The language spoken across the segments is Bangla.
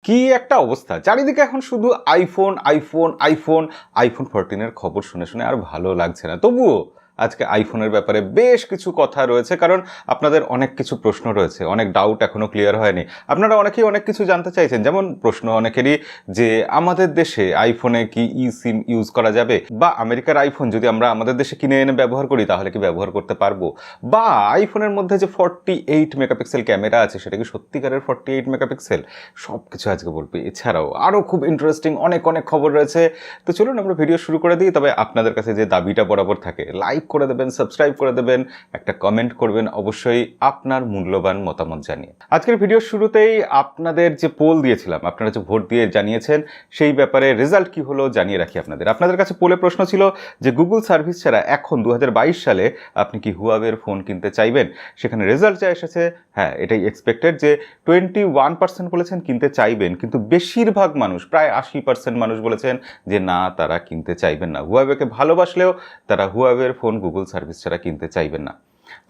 কি একটা অবস্থা, চারিদিকে এখন শুধু আইফোন আইফোন আইফোন আইফোন 14-এর খবর শুনে শুনে আর ভালো লাগছে না। তবুও আজকে আইফোনের ব্যাপারে বেশ কিছু কথা রয়েছে, কারণ আপনাদের অনেক কিছু প্রশ্ন রয়েছে, অনেক ডাউট এখনো ক্লিয়ার হয়নি। আপনারা অনেকেই অনেক কিছু জানতে চাইছেন, যেমন প্রশ্ন অনেকেরই যে আমাদের দেশে আইফোনে কি ই সিম ইউজ করা যাবে, বা আমেরিকার আইফোন যদি আমরা আমাদের দেশে কিনে এনে ব্যবহার করি তাহলে কি ব্যবহার করতে পারবো, বা আইফোনের মধ্যে যে 48 মেগাপিক্সেল ক্যামেরা আছে সেটা কি সত্যিকারের 48 মেগাপিক্সেল, সব কিছু আজকে বলবো। এছাড়াও আরও খুব ইন্টারেস্টিং অনেক অনেক খবর রয়েছে। তো চলুন আমরা ভিডিও শুরু করে দিই। তবে আপনাদের কাছে যে দাবিটা বরাবর থাকে, লাইক করে দেবেন, সাবস্ক্রাইব করে দেবেন, একটা কমেন্ট করবেন অবশ্যই আপনার মূল্যবান মতামত জানিয়ে। আজকের ভিডিওর শুরুতেই আপনাদের যে পোল দিয়েছিলাম, আপনারা যে ভোট দিয়ে জানিয়েছেন সেই ব্যাপারে রেজাল্ট কি হলো জানিয়ে রাখি আপনাদের কাছে। পোলে প্রশ্ন ছিল যে গুগল সার্ভিস ছাড়া এখন 2022 সালে আপনি কি হুয়াওয়ের ফোন কিনতে চাইবেন। সেখানে রেজাল্ট যা এসেছে, হ্যাঁ এটাই এক্সপেক্টেড, যে 21% বলেছেন কিনতে চাইবেন, কিন্তু বেশিরভাগ মানুষ প্রায় 80% মানুষ বলেছেন যে না, তারা কিনতে চাইবেন না। হুয়াওয়েকে ভালোবাসলেও তারা হুয়াওয়ের ফোন গুগল সার্ভিস ছাড়া কিনতে চাইবেন না।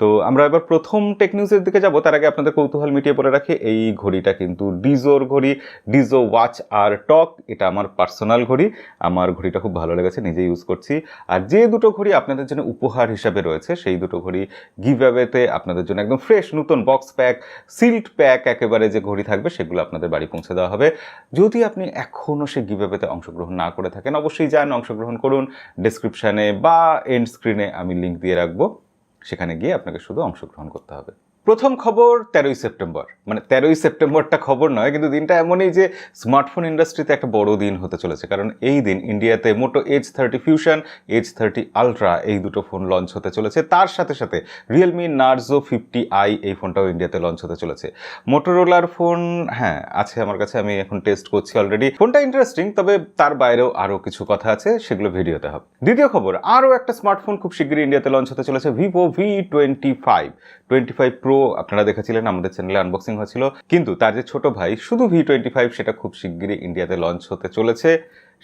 তো আমরা এবার প্রথম টেক নিউজের দিকে যাব। তার আগে আপনাদের কৌতূহল মিটিয়ে পড়ে রাখি, এই ঘড়িটা কিন্তু ডিজোর ঘড়ি, ডিজো ওয়াচ আর টক। এটা আমার পার্সোনাল ঘড়ি, আমার ঘড়িটা খুব ভালো লেগেছে, নিজে ইউজ করছি। আর যে দুটো ঘড়ি আপনাদের জন্য উপহার হিসাবে রয়েছে, সেই দুটো ঘড়ি গিভঅ্যাওয়েতে আপনাদের জন্য একদম ফ্রেশ নতুন বক্স প্যাক, সিল্ড প্যাক একেবারে যে ঘড়ি থাকবে সেগুলো আপনাদের বাড়ি পৌঁছে দেওয়া হবে। যদি আপনি এখনও সেই গিভঅ্যাওয়েতে অংশগ্রহণ না করে থাকেন, অবশ্যই যান, অংশগ্রহণ করুন। ডেসক্রিপশানে বা এন্ড স্ক্রিনে আমি লিঙ্ক দিয়ে রাখবো, সেখানে গিয়ে আপনাকে শুধু অংশগ্রহণ করতে হবে। প্রথম খবর 13ই সেপ্টেম্বর, মানে 13ই সেপ্টেম্বরটা খবর নয়, কিন্তু দিনটা এমনই যে স্মার্টফোন ইন্ডাস্ট্রিতে একটা বড় দিন হতে চলেছে, কারণ এই দিন ইন্ডিয়াতে মোটো H30 ফিউশন, H30 আলট্রা এই দুটো ফোন লঞ্চ হতে চলেছে। তার সাথে সাথে রিয়েলমি নার্জো 50i এই ফোনটাও ইন্ডিয়াতে লঞ্চ হতে চলেছে। মোটোরোলার ফোন হ্যাঁ আছে আমার কাছে, আমি এখন টেস্ট করছি অলরেডি। ফোনটা ইন্টারেস্টিং, তবে তার বাইরেও আরও কিছু কথা আছে, সেগুলো ভিডিওতে হবে। দ্বিতীয় খবর, আরও একটা স্মার্টফোন খুব শীঘ্রই ইন্ডিয়াতে লঞ্চ হতে চলেছে, Vivo V25 Pro। আপনারা দেখেছিলেন আমাদের চ্যানেলে আনবক্সিং হয়েছিল, কিন্তু তার যে ছোট ভাই শুধু V25 সেটা খুব শিগগিরই ইন্ডিয়াতে লঞ্চ হতে চলেছে।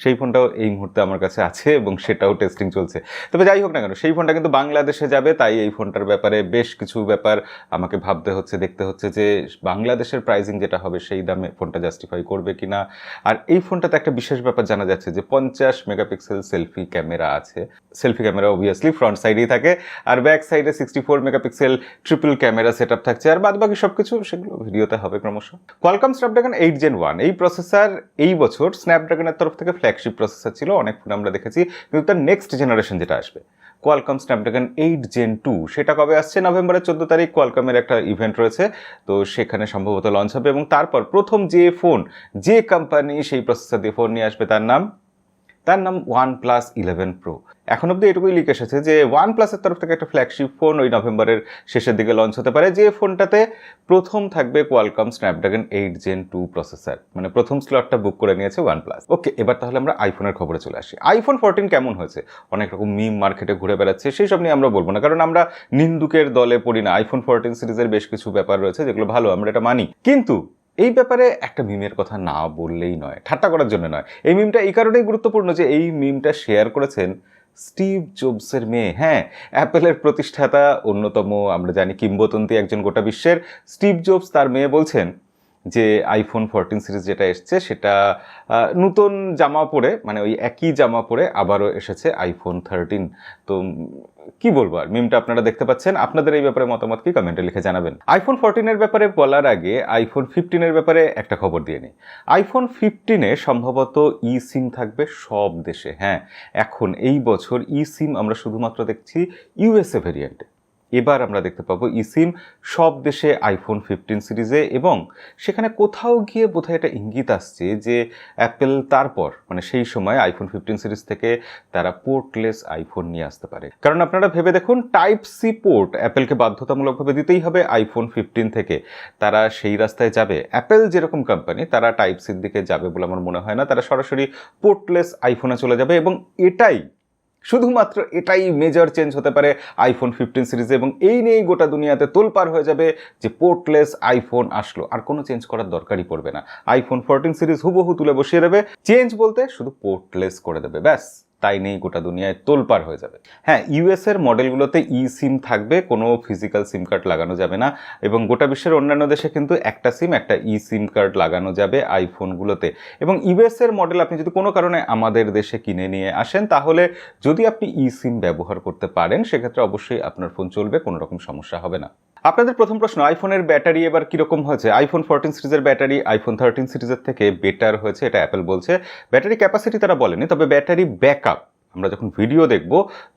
সেই ফোনটাও এই মুহূর্তে আমার কাছে আছে এবং সেটাও টেস্টিং চলছে। তবে যাই হোক না কেন, সেই ফোনটা কিন্তু বাংলাদেশে যাবে, তাই এই ফোনটার ব্যাপারে বেশ কিছু ব্যাপার আমাকে ভাবতে হচ্ছে, দেখতে হচ্ছে যে বাংলাদেশের প্রাইসিং যেটা হবে সেই দামে ফোনটা জাস্টিফাই করবে কিনা। আর এই ফোনটাতে একটা বিশেষ ব্যাপার জানা যাচ্ছে যে 50 মেগাপিক্সেল সেলফি ক্যামেরা আছে। সেলফি ক্যামেরা অবভিয়াসলি ফ্রন্ট সাইডেই থাকে, আর ব্যাক সাইডে 64 মেগাপিক্সেল ট্রিপল ক্যামেরা সেটআপ থাকছে, আর বাদ বাকি সবকিছু সেগুলো ভিডিওতে হবে ক্রমশ। কোয়ালকম স্ন্যাপড্রাগন 8 Gen 1 এই প্রসেসর এই বছর স্ন্যাপড্রাগনের তরফ থেকে ফ্ল্যাগশিপ প্রসেসর ছিল, অনেক ফোন আমরা দেখেছি, কিন্তু তার নেক্সট জেনারেশন যেটা আসবে কোয়ালকম স্ন্যাপড্রাগন 8 Gen 2, সেটা কবে আসছে? নভেম্বরের 14 তারিখ কোয়ালকমের একটা ইভেন্ট রয়েছে, তো সেখানে সম্ভবত লঞ্চ হবে। এবং তারপর প্রথম যে ফোন, যে কোম্পানি সেই প্রসেসর দিয়ে ফোন নিয়ে আসবে, তার নাম OnePlus 11 Pro। এখন অব্দি এটুকুই লিক এসেছে যে OnePlus-এর তরফ থেকে একটা ফ্ল্যাগশিপ ফোন ওই নভেম্বরের শেষের দিকে লঞ্চ হতে পারে, যে ফোনটাতে প্রথম থাকবে কোয়ালকম স্ন্যাপড্রাগন 8 Gen 2 প্রসেসর, মানে প্রথম স্লটটা বুক করে নিয়েছে OnePlus। ওকে, এবার তাহলে আমরা আইফোনের খবরে চলে আসি। আইফোন 14 কেমন হয়েছে? অনেক রকম মিম মার্কেটে ঘুরে বেড়াচ্ছে, সেই সব নিয়ে আমরা বলবো না, কারণ আমরা নিন্দুকের দলে পড়ি না। আইফোন 14 সিরিজের বেশ কিছু ব্যাপার রয়েছে যেগুলো ভালো, আমরা এটা মানি, কিন্তু এই ব্যাপারে একটা মিমের কথা না বললেই নয়, ঠাট্টা করার জন্য নয়। এই মিমটা এই কারণেই গুরুত্বপূর্ণ যে এই মিমটা শেয়ার করেছেন স্টিভ জবসের মেয়ে। হ্যাঁ, অ্যাপেলের প্রতিষ্ঠাতা, অন্যতম আমরা জানি কিংবদন্তি একজন গোটা বিশ্বের স্টিভ জবস, তার মেয়ে বলছেন যে আইফোন 14 সিরিজ যেটা এসছে সেটা নতুন জামা পরে, মানে ওই একই জামা পরে আবারও এসেছে আইফোন 13। তো কি বলবো, আর মিমটা আপনারা দেখতে পাচ্ছেন। আপনাদের এই ব্যাপারে মতামত কি কমেন্টে লিখে জানাবেন। আইফোন 14-এর ব্যাপারে বলার আগে আইফোন 15-এর ব্যাপারে একটা খবর দিয়ে নিই। আইফোন 15-এ সম্ভবত ই সিম থাকবে সব দেশে। হ্যাঁ, এখন এই বছর ই সিম আমরা শুধুমাত্র দেখছি ইউএসএ ভেরিয়েন্টে, এবার আমরা দেখতে পাবো ই সিম সব দেশে আইফোন 15 সিরিজে। এবং সেখানে কোথাও গিয়ে বোধহয় এটা ইঙ্গিত আসছে যে অ্যাপেল তারপর, মানে সেই সময় আইফোন 15 সিরিজ থেকে তারা পোর্টলেস আইফোন নিয়ে আসতে পারে। কারণ আপনারা ভেবে দেখুন, টাইপ সি পোর্ট অ্যাপেলকে বাধ্যতামূলকভাবে দিতেই হবে আইফোন 15 থেকে। তারা সেই রাস্তায় যাবে? অ্যাপেল যেরকম কোম্পানি, তারা টাইপ সির দিকে যাবে বলে আমার মনে হয় না, তারা সরাসরি পোর্টলেস আইফোনে চলে যাবে। এবং শুধুমাত্র এটাই মেজর চেঞ্জ হতে পারে আইফোন 15 সিরিজে, এবং এই নিয়েই গোটা দুনিয়াতে তোলপাড় হয়ে যাবে যে পোর্টলেস আইফোন আসলো, আর কোনো চেঞ্জ করার দরকারই পড়বে না। আইফোন 14 সিরিজ হুবহু তুলে বসিয়ে দেবে, চেঞ্জ বলতে শুধু পোর্টলেস করে দেবে, ব্যাস। তাই নেই গোটা দুনিয়ায় তোলপাড় হয়ে যাবে। হ্যাঁ, ইউএস এর মডেলগুলোতে ই সিম থাকবে, কোনো ফিজিক্যাল সিম কার্ড লাগানো যাবে না, এবং গোটা বিশ্বের অন্যান্য দেশে কিন্তু একটা সিম একটা ই সিম কার্ড লাগানো যাবে আইফোনগুলোতে। এবং ইউএস এর মডেল আপনি যদি কোনো কারণে আমাদের দেশে কিনে নিয়ে আসেন, তাহলে যদি আপনি ই সিম ব্যবহার করতে পারেন সেক্ষেত্রে অবশ্যই আপনার ফোন চলবে, কোনো রকম সমস্যা হবে না। আপনাদের প্রথম প্রশ্ন, আইফোনের ব্যাটারি এবার কিরকম হয়েছে? আইফোন 14 সিরিজের ব্যাটারি আইফোন 13 সিরিজের থেকে বেটার হয়েছে, এটা অ্যাপেল বলছে। ব্যাটারি ক্যাপাসিটি তারা বলেনি, তবে ব্যাটারি ব্যাকআপ আমরা যখন ভিডিও দেখব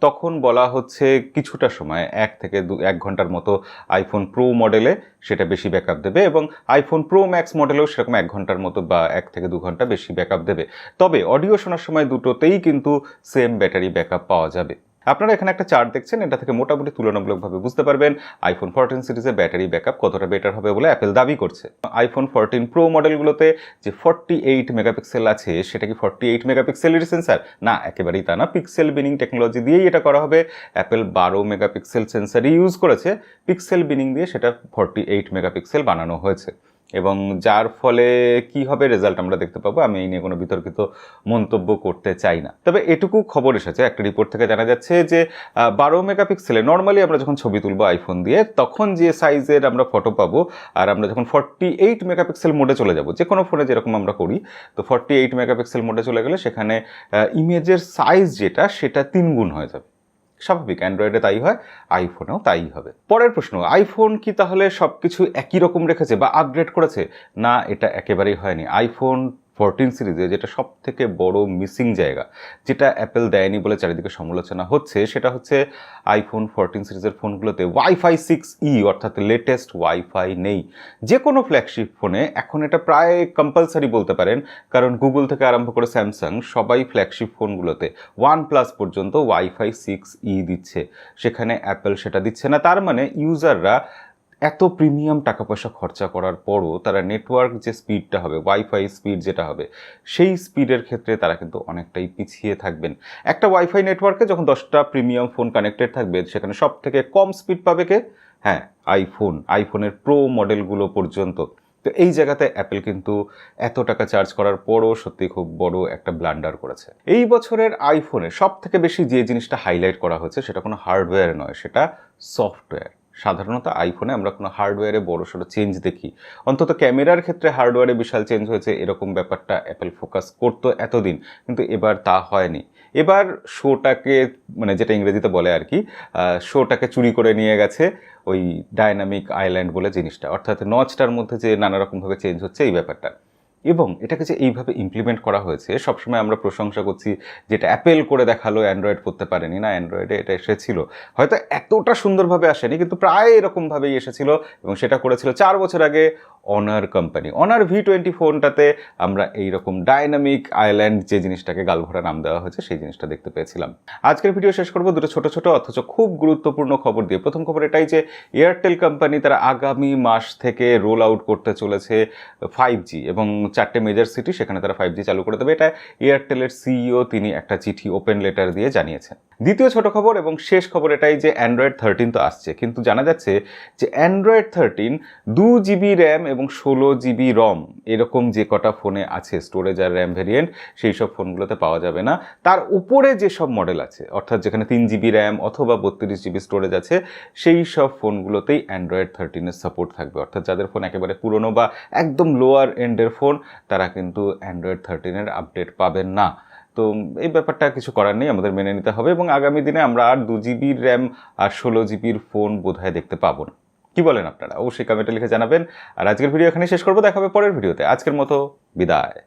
তখন বলা হচ্ছে কিছুটা সময় 1 ঘন্টার মতো আইফোন প্রো মডেলে সেটা বেশি ব্যাকআপ দেবে, এবং আইফোন প্রো ম্যাক্স মডেলেও সেরকম 1 ঘন্টার মতো বা 1 থেকে 2 ঘন্টা বেশি ব্যাকআপ দেবে। তবে অডিও শোনার সময় দুটোতেই কিন্তু সেম ব্যাটারি ব্যাকআপ পাওয়া যাবে। আপনারা এখানে একটা চার্ট দেখছেন, এটা থেকে মোটামুটি তুলনামূলকভাবে বুঝতে পারবেন আইফোন 14 সিরিজের ব্যাটারি ব্যাকআপ কতটা বেটার হবে বলে অ্যাপেল দাবি করছে। আইফোন 14 প্রো মডেলগুলোতে যে 48 মেগাপিক্সেল আছে, সেটা কি 48 মেগাপিক্সেলের সেন্সার? না, একেবারেই তা না। পিক্সেল বিনিং টেকনোলজি দিয়েই এটা করা হবে। অ্যাপেল 12 মেগাপিক্সেল সেন্সারই ইউজ করেছে, পিক্সেল বিনিং দিয়ে সেটা 48 মেগাপিক্সেল বানানো হয়েছে, এবং যার ফলে কি হবে রেজাল্ট আমরা দেখতে পাবো। আমি এই নিয়ে কোনো বিতর্কিত মন্তব্য করতে চাই না। তবে এটুকু খবর এসেছে, একটা রিপোর্ট থেকে জানা যাচ্ছে যে 12 মেগাপিক্সেলে নর্মালি আমরা যখন ছবি তুলবো আইফোন দিয়ে, তখন যে সাইজের আমরা ফটো পাবো, আর আমরা যখন 48 মেগাপিক্সেল মোডে চলে যাব, যে কোনো ফোনে যেরকম আমরা করি, তো 48 মেগাপিক্সেল মোডে চলে গেলে সেখানে ইমেজের সাইজ যেটা সেটা 3 গুণ হয়ে যাবে। স্বাভাবিক, অ্যান্ড্রয়েডে তাই হয়, আইফোনেও তাই হবে। পরের প্রশ্ন, আইফোন কি তাহলে সব কিছু একই রকম রেখেছে বা আপগ্রেড করেছে? না, এটা একেবারেই হয়নি। আইফোন 14 সিরিজে যেটা সব থেকে বড় মিসিং জায়গা, যেটা অ্যাপেল দেয়নি বলে চারিদিকে সমালোচনা হচ্ছে, সেটা হচ্ছে আইফোন 14 সিরিজের ফোনগুলোতে ওয়াইফাই 6E অর্থাৎ লেটেস্ট ওয়াইফাই নেই। যে কোনো ফ্ল্যাগশিপ ফোনে এখন এটা প্রায় কম্পালসারি বলতে পারেন, কারণ গুগল থেকে আরম্ভ করে স্যামসাং সবাই ফ্ল্যাগশিপ ফোনগুলোতে, OnePlus পর্যন্ত ওয়াইফাই 6E দিচ্ছে, সেখানে অ্যাপেল সেটা দিচ্ছে না। তার মানে ইউজাররা এত প্রিমিয়াম টাকা পয়সা খরচা করার পরও তারা নেটওয়ার্ক যে স্পিডটা হবে, ওয়াইফাই স্পিড যেটা হবে, সেই স্পিডের ক্ষেত্রে তারা কিন্তু অনেকটাই পিছিয়ে থাকবেন। একটা ওয়াইফাই নেটওয়ার্কে যখন 10টা প্রিমিয়াম ফোন কানেক্টেড থাকবে, সেখানে সব থেকে কম স্পিড পাবে কে? হ্যাঁ, আইফোনের প্রো মডেলগুলো পর্যন্ত। তো এই জায়গাতে অ্যাপেল কিন্তু এত টাকা চার্জ করার পরও সত্যি খুব বড় একটা ব্লান্ডার করেছে। এই বছরের আইফোনে সব থেকে বেশি যে জিনিসটা হাইলাইট করা হয়েছে সেটা কোনো হার্ডওয়্যার নয়, সেটা সফটওয়্যার। সাধারণত আইফোনে আমরা কোনো হার্ডওয়্যারে বড়সড় চেঞ্জ দেখি, অন্তত ক্যামেরার ক্ষেত্রে হার্ডওয়্যারে বিশাল চেঞ্জ হয়েছে এরকম ব্যাপারটা অ্যাপেল ফোকাস করতো এতদিন, কিন্তু এবার তা হয়নি। এবার শোটাকে, মানে যেটা ইংরেজিতে বলে আর কি, শোটাকে চুরি করে নিয়ে গেছে ওই ডায়নামিক আইল্যান্ড বলে জিনিসটা, অর্থাৎ নচটার মধ্যে যে নানা রকমভাবে চেঞ্জ হচ্ছে এই ব্যাপারটা। এবং এটাকে যে এইভাবে ইমপ্লিমেন্ট করা হয়েছে, সবসময় আমরা প্রশংসা করছি যেটা অ্যাপেল করে দেখালো, অ্যান্ড্রয়েড করতে পারেনি। না, অ্যান্ড্রয়েডে এটা এসেছিল, হয়তো এতটা সুন্দরভাবে আসেনি, কিন্তু প্রায় এরকমভাবেই এসেছিল, এবং সেটা করেছিল 4 বছর আগে অনার কোম্পানি। অনার V20 ফোনটাতে আমরা এইরকম ডায়নামিক আইল্যান্ড যে জিনিসটাকে গালভরা নাম দেওয়া হয়েছে সেই জিনিসটা দেখতে পেয়েছিলাম। আজকের ভিডিও শেষ করবো দুটো ছোট ছোট অথচ খুব গুরুত্বপূর্ণ খবর দিয়ে। প্রথম খবর এটাই যে এয়ারটেল কোম্পানি তারা আগামী মাস থেকে রোল আউট করতে চলেছে 5G, এবং 4টে মেজর সিটি সেখানে তারা 5G চালু করে দেবে। এটা এয়ারটেলের সিইও তিনি একটা চিঠি ওপেন লেটার দিয়ে জানিয়েছেন। দ্বিতীয় ছোট খবর এবং শেষ খবর এটাই যে অ্যান্ড্রয়েড 13 তো আসছে, কিন্তু জানা যাচ্ছে যে অ্যান্ড্রয়েড 13 2GB র্যাম এবং 16GB রম এরকম যে কটা ফোনে আছে স্টোরেজ আর র্যাম ভেরিয়েন্ট, সেই সব ফোনগুলোতে পাওয়া যাবে না। তার উপরে যেসব মডেল আছে, অর্থাৎ যেখানে 3GB র্যাম অথবা 32GB স্টোরেজ আছে, সেই সব ফোনগুলোতেই অ্যান্ড্রয়েড 13-এর সাপোর্ট থাকবে। অর্থাৎ যাদের ফোন একেবারে পুরনো বা একদম লোয়ার এন্ডের ফোন, তারা কিন্তু অ্যান্ড্রয়েড 13-এর আপডেট পাবেন না। তো এই ব্যাপারটা কিছু করার নেই, আমাদের মেনে নিতে হবে, এবং আগামী দিনে আমরা আর 2GB র্যাম আর 16GBর ফোন বোধহয় দেখতে পাবো না। কি বলেন আপনারা? অবশ্যই কমেন্টে লিখে জানাবেন। আর আজকের ভিডিও এখানে শেষ করবো, দেখা হবে পরের ভিডিওতে। আজকের মতো বিদায়।